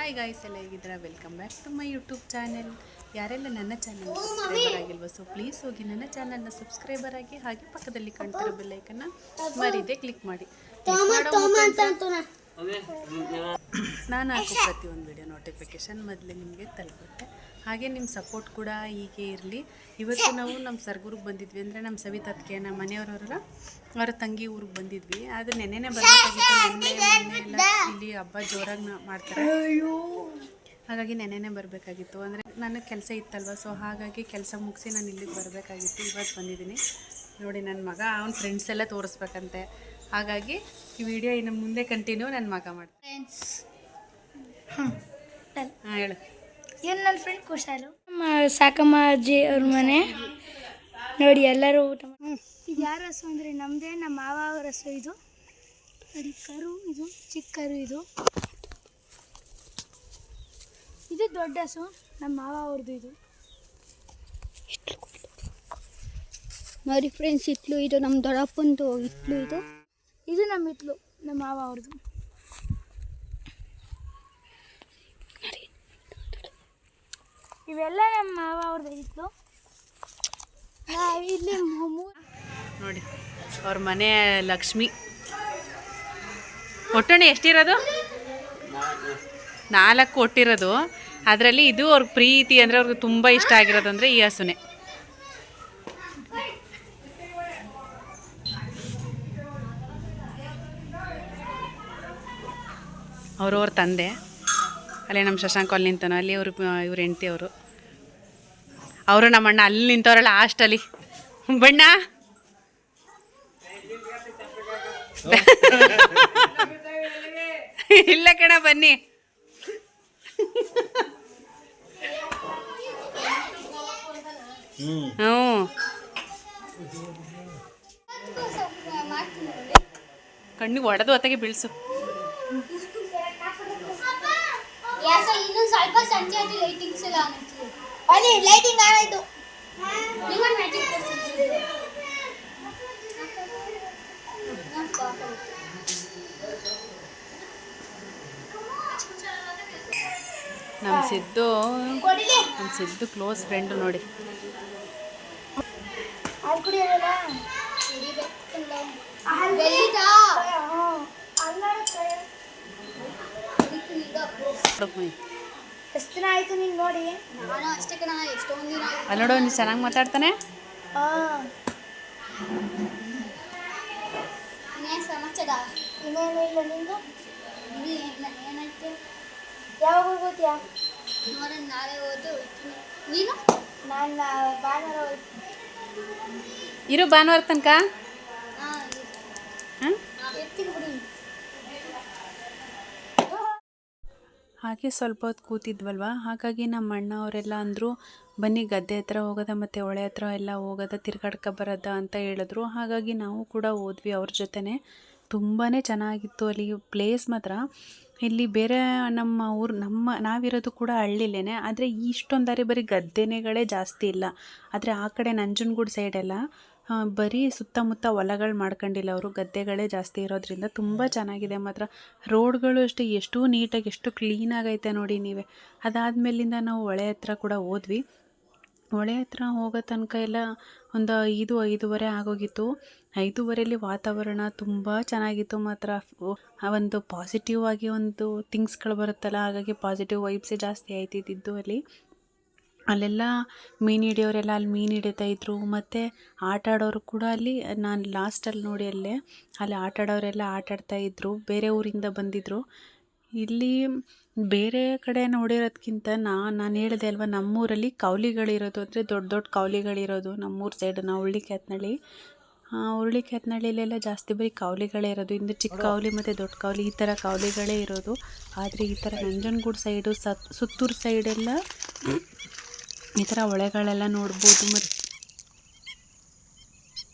Hi guys, ಎಲ್ಲ ಹೇಗಿದ್ದೀರಾ? Welcome back to my YouTube channel. ಯಾರೆಲ್ಲ ನನ್ನ ಚಾನಲ್ ಸಬ್ಸ್ಕ್ರೈಬರ್ ಆಗಿಲ್ವೋ ಸೊ ಪ್ಲೀಸ್ ಹೋಗಿ ನನ್ನ ಚಾನಲ್ನ ಸಬ್ಸ್ಕ್ರೈಬರ್ ಆಗಿ, ಹಾಗೆ ಪಕ್ಕದಲ್ಲಿ ಕಾಣ್ತಿರೋ ಬೆಲ್ಲೈಕನ್ನ ಮರೀದೆ ಕ್ಲಿಕ್ ಮಾಡಿ. ನಾನು ಹಾಕೋ ಪ್ರತಿಯೊಂದು ವಿಡಿಯೋ ನೋಟಿಫಿಕೇಷನ್ ಮೊದಲೇ ನಿಮಗೆ ತಲುಪುತ್ತೆ. ಹಾಗೆ ನಿಮ್ಮ ಸಪೋರ್ಟ್ ಕೂಡ ಹೀಗೆ ಇರಲಿ. ಇವತ್ತು ನಾವು ನಮ್ಮ ಸರ್ಗೂರಿಗೆ ಬಂದಿದ್ವಿ, ಅಂದರೆ ನಮ್ಮ ಸವಿತತ್ಗೆ ನಮ್ಮ ಮನೆಯವರವರೆಲ್ಲ ಅವರ ತಂಗಿ ಊರಿಗೆ ಬಂದಿದ್ವಿ. ಆದರೆ ನೆನ್ನೆನೇ ಬರಬೇಕಾಗಿತ್ತು. ಮೊನ್ನೆ ಎಲ್ಲ ಇಲ್ಲಿ ಹಬ್ಬ ಜೋರಾಗಿ ಮಾಡ್ತಾರೆ, ಹಾಗಾಗಿ ನೆನ್ನೆನೇ ಬರಬೇಕಾಗಿತ್ತು. ಅಂದರೆ ನನಗೆ ಕೆಲಸ ಇತ್ತಲ್ವ, ಸೊ ಹಾಗಾಗಿ ಕೆಲಸ ಮುಗಿಸಿ ನಾನು ಇಲ್ಲಿಗೆ ಬರಬೇಕಾಗಿತ್ತು. ಇವತ್ತು ಬಂದಿದ್ದೀನಿ. ನೋಡಿ, ನನ್ನ ಮಗ ಅವ್ನ ಫ್ರೆಂಡ್ಸ್ ಎಲ್ಲ ತೋರಿಸ್ಬೇಕಂತೆ, ಹಾಗಾಗಿ ಈ ವಿಡಿಯೋ ಇನ್ನು ಮುಂದೆ ಕಂಟಿನ್ಯೂ ನನ್ನ ಮಗ ಮಾಡ್ತೀನಿ. ಹಾಂ ಹೇಳು. ಏನು ನನ್ನ ಫ್ರೆಂಡ್ ಕುಶಾಲು, ನಮ್ಮ ಸಾಕಮ್ಮ ಅಜ್ಜಿ ಅವ್ರ ಮನೆ. ನೋಡಿ ಎಲ್ಲರೂ ಊಟ ಇದು ಯಾರ ಹಸು ಅಂದರೆ ನಮ್ಮದೇ, ನಮ್ಮ ಮಾವ ಅವ್ರ ಹಸು. ಇದು ನೋಡಿ ಕರು, ಇದು ಚಿಕ್ಕ ಕರು. ಇದು ದೊಡ್ಡ ಹಸು, ನಮ್ಮ ಮಾವ ಅವ್ರದ್ದು. ಇದು ನೋಡಿ ಫ್ರೆಂಡ್ಸ್, ಇಟ್ಲು ಇದು ನಮ್ಮ ದೊಡ್ಡಪ್ಪಂದು ಇಟ್ಲು. ಇದು ನಮ್ಮ ಇಟ್ಲು, ನಮ್ಮ ಮಾವ ಅವ್ರದ್ದು. ಇವೆಲ್ಲ ನಮ್ಮ ಮಾವ ಅವ್ರದ್ದು ಇಟ್ಲು. ಇಲ್ಲಿ ನೋಡಿ ಅವ್ರ ಮನೆ ಲಕ್ಷ್ಮಿ. ಒಟ್ಟಣೆ ಎಷ್ಟಿರೋದು? 4 ಕೊಟ್ಟಿರೋದು. ಅದರಲ್ಲಿ ಇದು ಅವ್ರಿಗೆ ಪ್ರೀತಿ, ಅಂದರೆ ಅವ್ರಿಗೆ ತುಂಬ ಇಷ್ಟ ಆಗಿರೋದು ಅಂದರೆ ಈ ಹಸುನೆ. ಅವ್ರವ್ರ ತಂದೆ ಅಲ್ಲೇ ನಮ್ಮ ಶಶಾಂಕ್ ಅಲ್ಲಿ ನಿಂತಾನೋ, ಅಲ್ಲಿ ಇವ್ರ ಹೆಂಡತಿ ಅವರು ನಮ್ಮ ಅಣ್ಣ ಅಲ್ಲಿ ನಿಂತವ್ರಲ್ಲ ಲಾಸ್ಟಲ್ಲಿ. ಬಣ್ಣ ಇಲ್ಲ ಕಣ, ಬನ್ನಿ. ಕಣ್ಣಿಗೆ ಹೊಡೆದು ಹೊತ್ತಿಗೆ ಬೀಳ್ಸು. ಲೈಟಿಂಗ್ ಆಯ್ತು. ನಮ್ಮ ಸಿದ್ದು ಕ್ಲೋಸ್ ಫ್ರೆಂಡು ನೋಡಿ. ಎಷ್ಟು ದಿನ ಆಯ್ತು ನೀನು ನೋಡಿ? ಅಲ್ಲಿ ನೋಡು, ಒಂದು ಚೆನ್ನಾಗಿ ಮಾತಾಡ್ತಾನೆ. ಇನ್ನೇನು ಇಲ್ಲ ನಿಂದು? ಯಾವಾಗ ಹೋಗ್ತೀಯಾ? ನಾಳೆ ಹೋದು. ನೀನು? ನಾನು ಭಾನುವಾರ ಇರು, ಭಾನುವಾರ ತನಕ. ಹಾಗೆ ಸ್ವಲ್ಪ ಹೊತ್ತು ಕೂತಿದ್ವಲ್ವ, ಹಾಗಾಗಿ ನಮ್ಮ ಅಣ್ಣ ಅವರೆಲ್ಲ ಅಂದರು, ಬನ್ನಿ ಗದ್ದೆ ಹತ್ರ ಹೋಗೋದ ಮತ್ತು ಹೊಳೆ ಹತ್ರ ಎಲ್ಲ ಹೋಗೋದ, ತಿರ್ಗಾಡ್ಕೊ ಬರೋದ ಅಂತ ಹೇಳಿದ್ರು. ಹಾಗಾಗಿ ನಾವು ಕೂಡ ಹೋದ್ವಿ ಅವ್ರ ಜೊತೆನೇ. ತುಂಬಾ ಚೆನ್ನಾಗಿತ್ತು ಅಲ್ಲಿ ಪ್ಲೇಸ್ ಮಾತ್ರ. ಇಲ್ಲಿ ಬೇರೆ ನಾವಿರೋದು ಕೂಡ ಹಳ್ಳಿಲೇನೆ, ಆದರೆ ಇಷ್ಟೊಂದರೆ ಬರೀ ಗದ್ದೆಗಳೇ ಜಾಸ್ತಿ ಇಲ್ಲ. ಆದರೆ ಆ ಕಡೆ ನಂಜನಗೂಡು ಸೈಡೆಲ್ಲ ಬರೀ ಸುತ್ತಮುತ್ತ ಹೊಲಗಳು ಮಾಡ್ಕೊಂಡಿಲ್ಲ ಅವರು, ಗದ್ದೆಗಳೇ ಜಾಸ್ತಿ ಇರೋದ್ರಿಂದ ತುಂಬ ಚೆನ್ನಾಗಿದೆ ಮಾತ್ರ. ರೋಡ್ಗಳು ಅಷ್ಟೇ ಎಷ್ಟು ನೀಟಾಗಿ, ಎಷ್ಟು ಕ್ಲೀನಾಗೈತೆ ನೋಡಿ ನೀವೇ. ಅದಾದಮೇಲಿಂದ ನಾವು ಹೊಳೆ ಹತ್ರ ಕೂಡ ಹೋದ್ವಿ. ಹೊಳೆ ಹತ್ರ ಹೋಗೋ ತನಕ ಎಲ್ಲ ಒಂದು 5-5:30 ಆಗೋಗಿತ್ತು. 5:30ಲಿ ವಾತಾವರಣ ತುಂಬ ಚೆನ್ನಾಗಿತ್ತು ಮಾತ್ರ. ಒಂದು ಪಾಸಿಟಿವ್ ಆಗಿ ಒಂದು ಥಿಂಗ್ಸ್ಗಳು ಬರುತ್ತಲ್ಲ, ಹಾಗಾಗಿ ಪಾಸಿಟಿವ್ ವೈಬ್ಸೇ ಜಾಸ್ತಿ ಆಯ್ತಿದ್ದು ಅಲ್ಲಿ. ಅಲ್ಲೆಲ್ಲ ಮೀನು ಹಿಡಿಯೋರೆಲ್ಲ ಅಲ್ಲಿ ಮೀನು ಹಿಡಿತಾಯಿದ್ರು, ಮತ್ತು ಆಟ ಆಡೋರು ಕೂಡ ಅಲ್ಲಿ, ನಾನು ಲಾಸ್ಟಲ್ಲಿ ನೋಡಿ ಅಲ್ಲಿ ಆಟ ಆಡೋರೆಲ್ಲ ಆಟ ಆಡ್ತಾಯಿದ್ರು, ಬೇರೆ ಊರಿಂದ ಬಂದಿದ್ದರು. ಇಲ್ಲಿ ಬೇರೆ ಕಡೆ ನೋಡಿರೋದಕ್ಕಿಂತ ನಾನು ಹೇಳಿದೆ ಅಲ್ವ, ನಮ್ಮೂರಲ್ಲಿ ಕೌಲಿಗಳಿರೋದು, ಅಂದರೆ ದೊಡ್ಡ ದೊಡ್ಡ ಕೌಲಿಗಳಿರೋದು ನಮ್ಮೂರು ಸೈಡ್. ನಾವು ಹುರುಳಿಕ್ಯಾತ್ನಳ್ಳಿಲೆಲ್ಲ ಜಾಸ್ತಿ ಬರೀ ಕೌಲಿಗಳೇ ಇರೋದು. ಇಂದು ಚಿಕ್ಕ ಕೌಲಿ ಮತ್ತು ದೊಡ್ಡ ಕೌಲಿ ಈ ಥರ ಕೌಲಿಗಳೇ ಇರೋದು. ಆದರೆ ಈ ಥರ ನಂಜನಗೂಡು ಸೈಡು, ಸುತ್ತೂರು ಸೈಡೆಲ್ಲ ಈ ಥರ ಹೊಳೆಗಳೆಲ್ಲ ನೋಡ್ಬೋದು. ಮತ್ತು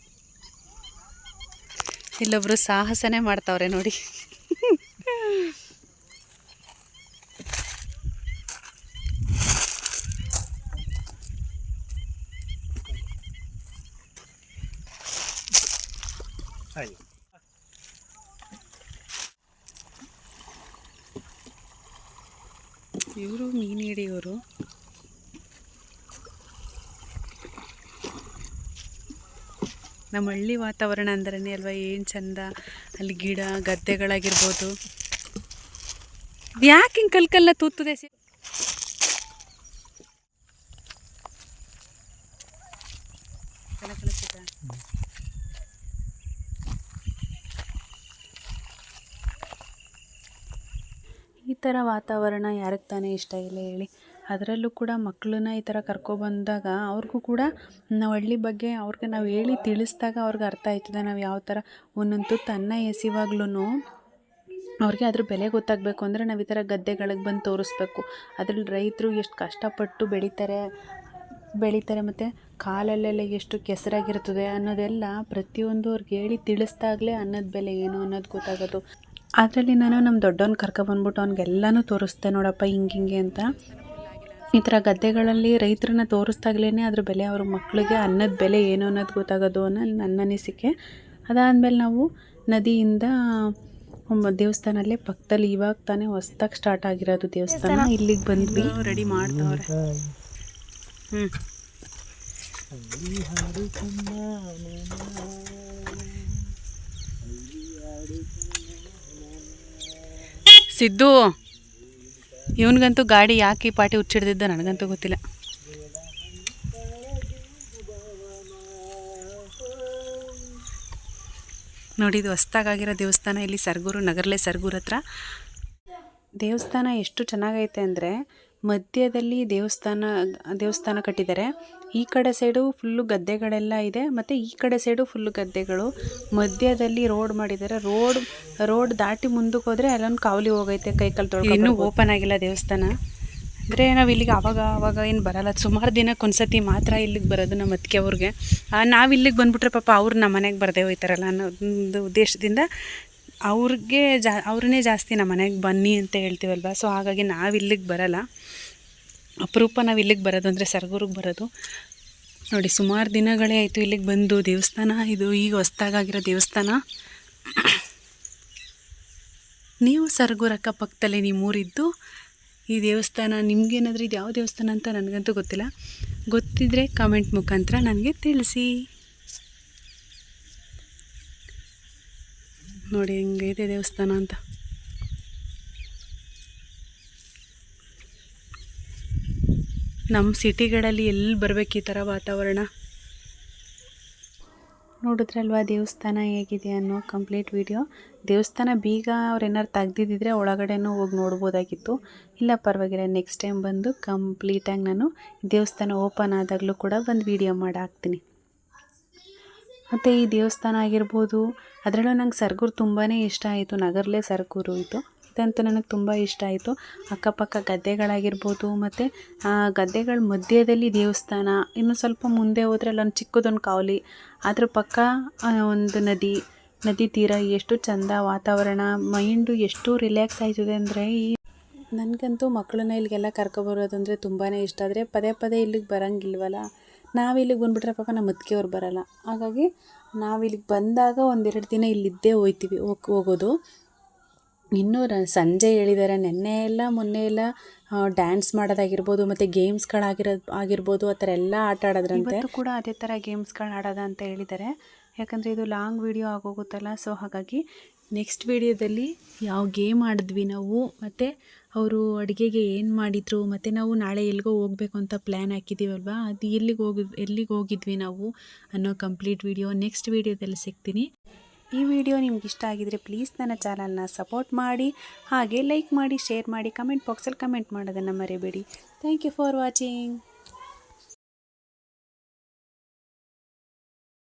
ಇಲ್ಲೊಬ್ರು ಸಾಹಸನೇ ಮಾಡ್ತಾವ್ರೆ ನೋಡಿ. ಇವರು ಮೀನು ಹಿಡಿಯೋರು. ನಮ್ಮ ಹಳ್ಳಿ ವಾತಾವರಣ ಅಂದ್ರೇ ಅಲ್ವಾ ಏನು ಚಂದ. ಅಲ್ಲಿ ಗಿಡ ಗದ್ದೆಗಳಾಗಿರ್ಬೋದು. ಯಾಕೆ ಹಿಂಗೆ ಕಲ್ಕಲ್ಲ ತೂತ್ತದೆ ಈ ಥರ ವಾತಾವರಣ ಯಾರಿಗೆ ತಾನೇ ಇಷ್ಟ ಇಲ್ಲ ಹೇಳಿ. ಅದರಲ್ಲೂ ಕೂಡ ಮಕ್ಕಳನ್ನ ಈ ಥರ ಕರ್ಕೊಬಂದಾಗ ಅವ್ರಿಗೂ ಕೂಡ ನಾವು ಹಳ್ಳಿ ಬಗ್ಗೆ ಅವ್ರಿಗೆ ನಾವು ಹೇಳಿ ತಿಳಿಸಿದಾಗ ಅವ್ರಿಗೆ ಅರ್ಥ ಆಯ್ತದೆ. ನಾವು ಯಾವ ಥರ ಒಂದೊಂದು ತುತ್ತು ಅನ್ನ ಎಸಿವಾಗ್ಲೂ ಅವ್ರಿಗೆ ಅದ್ರ ಬೆಲೆ ಗೊತ್ತಾಗಬೇಕು ಅಂದರೆ ನಾವು ಈ ಥರ ಗದ್ದೆಗಳಿಗೆ ಬಂದು ತೋರಿಸ್ಬೇಕು. ಅದ್ರಲ್ಲಿ ರೈತರು ಎಷ್ಟು ಕಷ್ಟಪಟ್ಟು ಬೆಳೀತಾರೆ ಮತ್ತು ಕಾಲಲ್ಲೆಲ್ಲ ಎಷ್ಟು ಕೆಸರಾಗಿರ್ತದೆ ಅನ್ನೋದೆಲ್ಲ ಪ್ರತಿಯೊಂದು ಅವ್ರಿಗೆ ಹೇಳಿ ತಿಳಿಸ್ದಾಗಲೇ ಅನ್ನದ ಬೆಲೆ ಏನು ಅನ್ನೋದು ಗೊತ್ತಾಗೋದು. ಅದರಲ್ಲಿ ನಾನು ನಮ್ಮ ದೊಡ್ಡವ್ನ ಕರ್ಕೊಬಂದ್ಬಿಟ್ಟು ಅವ್ನಿಗೆಲ್ಲನೂ ತೋರಿಸ್ದೆ, ನೋಡಪ್ಪ ಹಿಂಗೆ ಅಂತ. ಈ ಥರ ಗದ್ದೆಗಳಲ್ಲಿ ರೈತರನ್ನ ತೋರಿಸ್ದಾಗ್ಲೇ ಅದ್ರ ಬೆಲೆ ಅವ್ರ ಮಕ್ಕಳಿಗೆ ಅನ್ನದ ಬೆಲೆ ಏನು ಅನ್ನೋದು ಗೊತ್ತಾಗೋದು ಅನ್ನೋ ನನ್ನ ಅನಿಸಿಕೆ. ಅದಾದಮೇಲೆ ನಾವು ನದಿಯಿಂದ ದೇವಸ್ಥಾನಲ್ಲೇ ಪಕ್ಕದಲ್ಲಿ ಇವಾಗ ತಾನೇ ಹೊಸ್ದಾಗಿ ಸ್ಟಾರ್ಟ್ ಆಗಿರೋದು ದೇವಸ್ಥಾನ, ಇಲ್ಲಿಗೆ ಬಂದ್ವಿ. ರೆಡಿ ಮಾಡ್ತವ್ರೆ. ಸಿದ್ದು ಇವನಿಗಂತೂ ಗಾಡಿ ಯಾಕೆ ಈ ಪಾಟಿ ಹುಚ್ಚಿಡ್ದಿದ್ದ ನನಗಂತೂ ಗೊತ್ತಿಲ್ಲ. ನೋಡಿ, ಇದು ಹೊಸ್ದಾಗಿರೋ ದೇವಸ್ಥಾನ ಇಲ್ಲಿ ಸರಗೂರು, ನಗರಲೆ ಸರಗೂರು ಹತ್ರ. ದೇವಸ್ಥಾನ ಎಷ್ಟು ಚೆನ್ನಾಗೈತೆ ಅಂದರೆ ಮಧ್ಯದಲ್ಲಿ ದೇವಸ್ಥಾನ ಕಟ್ಟಿದ್ದಾರೆ. ಈ ಕಡೆ ಸೈಡು ಫುಲ್ಲು ಗದ್ದೆಗಳೆಲ್ಲ ಇದೆ ಮತ್ತು ಈ ಕಡೆ ಸೈಡು ಫುಲ್ಲು ಗದ್ದೆಗಳು. ಮಧ್ಯದಲ್ಲಿ ರೋಡ್ ಮಾಡಿದ್ದಾರೆ. ರೋಡ್ ದಾಟಿ ಮುಂದಕ್ಕೆ ಹೋದರೆ ಅಲ್ಲೊಂದು ಕಾವಲಿ ಹೋಗೈತೆ, ಕೈಕಾಲು ತೊಳ್ಕೊಂಡು. ಇನ್ನೂ ಓಪನ್ ಆಗಿಲ್ಲ ದೇವಸ್ಥಾನ. ಅಂದರೆ ನಾವು ಇಲ್ಲಿಗೆ ಆವಾಗ ಏನು ಬರಲ್ಲ, ಸುಮಾರು ದಿನಕ್ಕೊಂದ್ಸತಿ ಮಾತ್ರ ಇಲ್ಲಿಗೆ ಬರೋದು ನಮ್ಮ ಅತ್ತಿಗೆ ಅವ್ರಿಗೆ. ನಾವು ಇಲ್ಲಿಗೆ ಬಂದುಬಿಟ್ರೆ ಪಾಪ ಅವ್ರು ನಮ್ಮ ಮನೆಗೆ ಬರದೇ ಹೋಯ್ತಾರಲ್ಲ ಅನ್ನೋ ಒಂದು ಉದ್ದೇಶದಿಂದ ಅವ್ರನ್ನೇ ಜಾಸ್ತಿ ನಮ್ಮ ಮನೆಗೆ ಬನ್ನಿ ಅಂತ ಹೇಳ್ತೀವಲ್ವ. ಸೊ ಹಾಗಾಗಿ ನಾವು ಇಲ್ಲಿಗೆ ಬರಲ್ಲ, ಅಪರೂಪ ನಾವು ಇಲ್ಲಿಗೆ ಬರೋದು ಅಂದರೆ ಸರಗೂರಿಗೆ ಬರೋದು. ನೋಡಿ, ಸುಮಾರು ದಿನಗಳೇ ಆಯಿತು ಇಲ್ಲಿಗೆ ಬಂದು. ದೇವಸ್ಥಾನ ಇದು ಈಗ ಹೊಸ್ದಾಗಿರೋ ದೇವಸ್ಥಾನ. ನೀವು ಸರಗೂರು ಅಕ್ಕಪಕ್ಕದಲ್ಲೇ ನಿಮ್ಮೂರಿದ್ದು ಈ ದೇವಸ್ಥಾನ ನಿಮಗೇನಾದರೂ ಇದು ಯಾವ ದೇವಸ್ಥಾನ ಅಂತ ನನಗಂತೂ ಗೊತ್ತಿಲ್ಲ. ಗೊತ್ತಿದ್ದರೆ ಕಮೆಂಟ್ ಮುಖಾಂತರ ನನಗೆ ತಿಳಿಸಿ. ನೋಡಿ ಹೆಂಗೈತೆ ದೇವಸ್ಥಾನ ಅಂತ. ನಮ್ಮ ಸಿಟಿಗಳಲ್ಲಿ ಎಲ್ಲಿ ಬರಬೇಕು ಈ ಥರ ವಾತಾವರಣ. ನೋಡಿದ್ರಲ್ವಾ ದೇವಸ್ಥಾನ ಹೇಗಿದೆ ಅನ್ನೋ ಕಂಪ್ಲೀಟ್ ವಿಡಿಯೋ. ದೇವಸ್ಥಾನ ಬೀಗ ಅವ್ರೇನಾರು ತೆಗ್ದಿದ್ದಿದ್ರೆ ಒಳಗಡೆನೂ ಹೋಗಿ ನೋಡ್ಬೋದಾಗಿತ್ತು. ಇಲ್ಲ ಪರವಾಗಿಲ್ಲ, ನೆಕ್ಸ್ಟ್ ಟೈಮ್ ಬಂದು ಕಂಪ್ಲೀಟಾಗಿ ನಾನು ದೇವಸ್ಥಾನ ಓಪನ್ ಆದಾಗಲೂ ಕೂಡ ಬಂದು ವಿಡಿಯೋ ಮಾಡಿ ಹಾಕ್ತೀನಿ. ಮತ್ತು ಈ ದೇವಸ್ಥಾನ ಆಗಿರ್ಬೋದು, ಅದರಲ್ಲೂ ನಂಗೆ ಸರಗೂರು ತುಂಬಾ ಇಷ್ಟ ಆಯಿತು. ನಗರಲೆ ಸರಗೂರು ಇದಂತೂ ನನಗೆ ತುಂಬ ಇಷ್ಟ ಆಯಿತು. ಅಕ್ಕಪಕ್ಕ ಗದ್ದೆಗಳಾಗಿರ್ಬೋದು ಮತ್ತು ಗದ್ದೆಗಳ ಮಧ್ಯದಲ್ಲಿ ದೇವಸ್ಥಾನ. ಇನ್ನು ಸ್ವಲ್ಪ ಮುಂದೆ ಹೋದರೆ ಅಲ್ಲೊಂದು ಚಿಕ್ಕದೊಂದು ಕಾವಲಿ, ಅದ್ರ ಪಕ್ಕ ಒಂದು ನದಿ ತೀರ. ಎಷ್ಟು ಚೆಂದ ವಾತಾವರಣ, ಮೈಂಡು ಎಷ್ಟು ರಿಲ್ಯಾಕ್ಸ್ ಆಯ್ತದೆ ಅಂದರೆ. ನನಗಂತೂ ಮಕ್ಕಳನ್ನ ಇಲ್ಲಿಗೆಲ್ಲ ಕರ್ಕೊಬರೋದಂದರೆ ತುಂಬಾ ಇಷ್ಟ. ಆದರೆ ಪದೇ ಇಲ್ಲಿಗೆ ಬರೋಂಗಿಲ್ವಲ್ಲ. ನಾವು ಇಲ್ಲಿಗೆ ಬಂದುಬಿಟ್ರೆ ಪಾಪ ನಮ್ಮ ಅತ್ತಿಗೆಯವ್ರು ಬರೋಲ್ಲ. ಹಾಗಾಗಿ ನಾವು ಇಲ್ಲಿಗೆ ಬಂದಾಗ ಒಂದೆರಡು ದಿನ ಇಲ್ಲಿದ್ದೇ ಹೋಗೋದು. ಇನ್ನೂ ಸಂಜೆ ಹೇಳಿದ್ದಾರೆ, ಮೊನ್ನೆ ಎಲ್ಲ ಡ್ಯಾನ್ಸ್ ಮಾಡೋದಾಗಿರ್ಬೋದು ಮತ್ತು ಗೇಮ್ಸ್ಗಳಾಗಿರ್ಬೋದು ಆ ಥರ ಎಲ್ಲ ಆಟ ಆಡೋದ್ರಂತೆ. ಕೂಡ ಅದೇ ಥರ ಗೇಮ್ಸ್ಗಳು ಆಡೋದ ಅಂತ ಹೇಳಿದ್ದಾರೆ. ಯಾಕಂದರೆ ಇದು ಲಾಂಗ್ ವಿಡಿಯೋ ಆಗೋಗುತ್ತಲ್ಲ. ಸೊ ಹಾಗಾಗಿ ನೆಕ್ಸ್ಟ್ ವಿಡಿಯೋದಲ್ಲಿ ಯಾವ ಗೇಮ್ ಆಡಿದ್ವಿ ನಾವು, ಮತ್ತು ಅವರು ಅಡುಗೆಗೆ ಏನು ಮಾಡಿದರು, ಮತ್ತು ನಾವು ನಾಳೆ ಎಲ್ಲಿಗೋ ಹೋಗಬೇಕು ಅಂತ ಪ್ಲ್ಯಾನ್ ಹಾಕಿದ್ದೀವಲ್ವ, ಅದು ಎಲ್ಲಿಗೆ ಹೋಗಿದ್ವಿ ನಾವು ಅನ್ನೋ ಕಂಪ್ಲೀಟ್ ವಿಡಿಯೋ ನೆಕ್ಸ್ಟ್ ವಿಡಿಯೋದಲ್ಲಿ ಸಿಗ್ತೀನಿ. ಈ ವಿಡಿಯೋ ನಿಮ್ಗೆ ಇಷ್ಟ ಆಗಿದರೆ ಪ್ಲೀಸ್ ನನ್ನ ಚಾನಲ್ನ ಸಪೋರ್ಟ್ ಮಾಡಿ, ಹಾಗೆ ಲೈಕ್ ಮಾಡಿ, ಶೇರ್ ಮಾಡಿ, ಕಮೆಂಟ್ ಬಾಕ್ಸಲ್ಲಿ ಕಮೆಂಟ್ ಮಾಡೋದನ್ನು ಮರಿಬೇಡಿ. Thank you for watching.